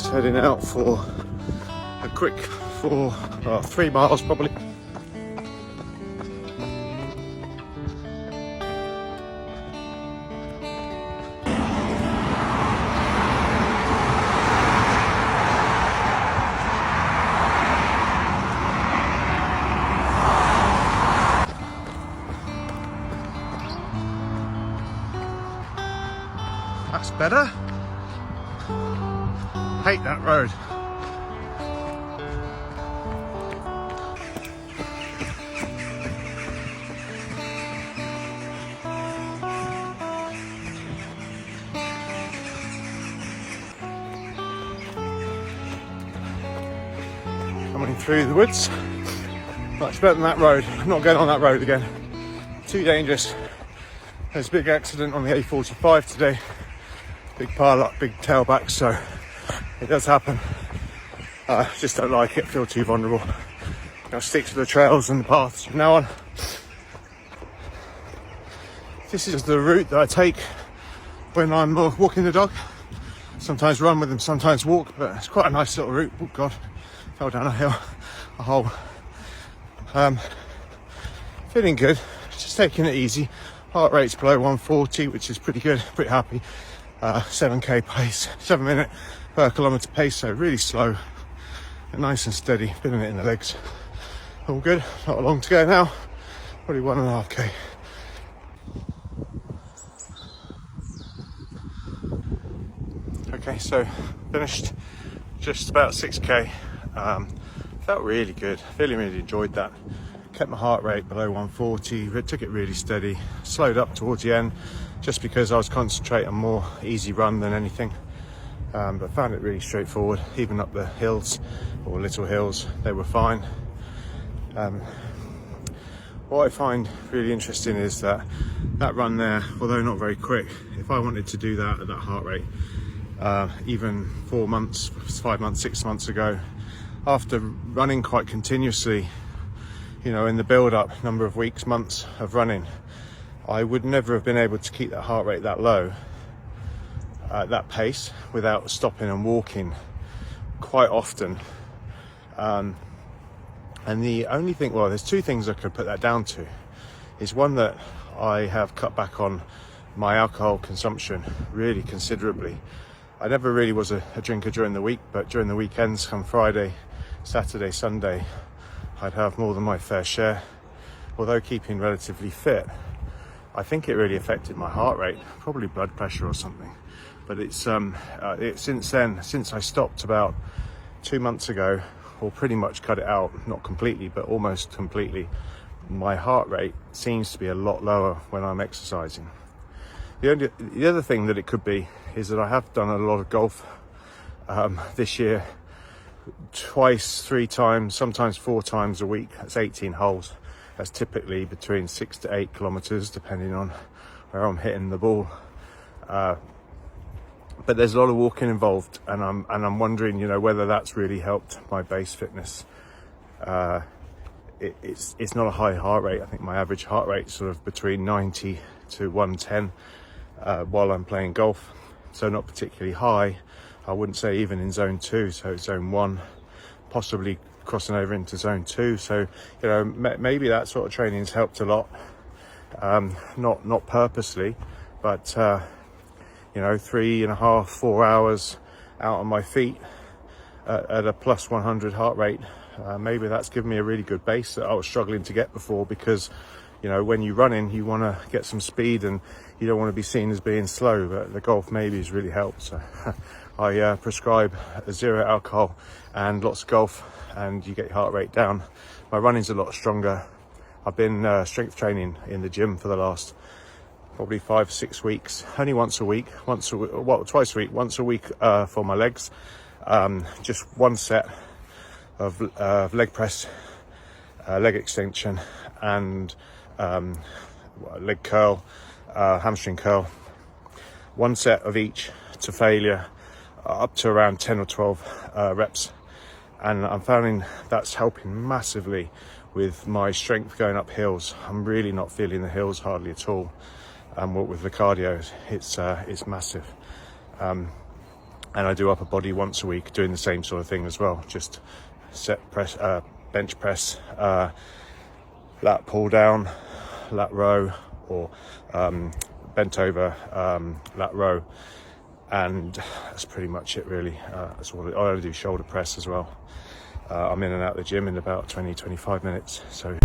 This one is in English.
Just heading out for a quick 3 miles probably. That's better. Hate that road. Coming through the woods. Much better than that road. I'm not going on that road again. Too dangerous. There's a big accident on the A45 today. Big pile up, big tailback, so it does happen. Just don't like it, feel too vulnerable. I'll stick to the trails and the paths from now on. This is the route that I take when I'm walking the dog. Sometimes run with them, sometimes walk, but it's quite a nice little route. Oh God, fell down a hill, a hole. Feeling good, just taking it easy. Heart rate's below 140, which is pretty good, pretty happy. 7k pace, 7 minute per kilometre pace, so really slow and nice and steady, feeling it in the legs. All good, not long to go now, probably 1.5k. Okay, so finished just about 6k. Felt really good, really enjoyed that. Kept my heart rate below 140, took it really steady, slowed up towards the end just because I was concentrating on more easy run than anything, but found it really straightforward. Even up the hills or little hills, they were fine. What I find really interesting is that run there, although not very quick, if I wanted to do that at that heart rate, even 4 months, 5 months, 6 months ago, after running quite continuously, you know, in the build-up number of weeks, months of running, I would never have been able to keep that heart rate that low at that pace without stopping and walking quite often. And the only thing, well, there's two things I could put that down to. Is one, that I have cut back on my alcohol consumption really considerably. I never really was a drinker during the week, but during the weekends, come Friday, Saturday, Sunday, I'd have more than my fair share. Although keeping relatively fit, I think it really affected my heart rate, probably blood pressure or something. But it's since then, since I stopped about 2 months ago, or pretty much cut it out, not completely, but almost completely, my heart rate seems to be a lot lower when I'm exercising. The other thing that it could be is that I have done a lot of golf this year, twice, 3 times, sometimes 4 times a week. That's 18 holes. That's typically between 6 to 8 kilometers, depending on where I'm hitting the ball. But there's a lot of walking involved, and I'm wondering, you know, whether that's really helped my base fitness. It's not a high heart rate. I think my average heart rate is sort of between 90 to 110 while I'm playing golf, so not particularly high. I wouldn't say even in zone 2, so zone 1, possibly crossing over into zone 2. So, you know, maybe that sort of training has helped a lot. Not purposely, but you know, 3.5, 4 hours out on my feet at a plus 100 heart rate. Maybe that's given me a really good base that I was struggling to get before, because, you know, when you're running, you want to get some speed and you don't want to be seen as being slow, but the golf maybe has really helped. So I prescribe 0 alcohol and lots of golf, and you get your heart rate down. My running's a lot stronger. I've been strength training in the gym for the last probably 5 or 6 weeks, only twice a week, once a week for my legs. Just 1 set of leg press, leg extension, and leg curl, hamstring curl. 1 set of each to failure, up to around 10 or 12 reps. And I'm finding that's helping massively with my strength going up hills. I'm really not feeling the hills hardly at all. With the cardio, it's massive. and I do upper body once a week, doing the same sort of thing as well. Just bench press, lat pull down, lat row, or bent over lat row, and that's pretty much it really. That's all. I do shoulder press as well. I'm in and out of the gym in about 20-25 minutes, so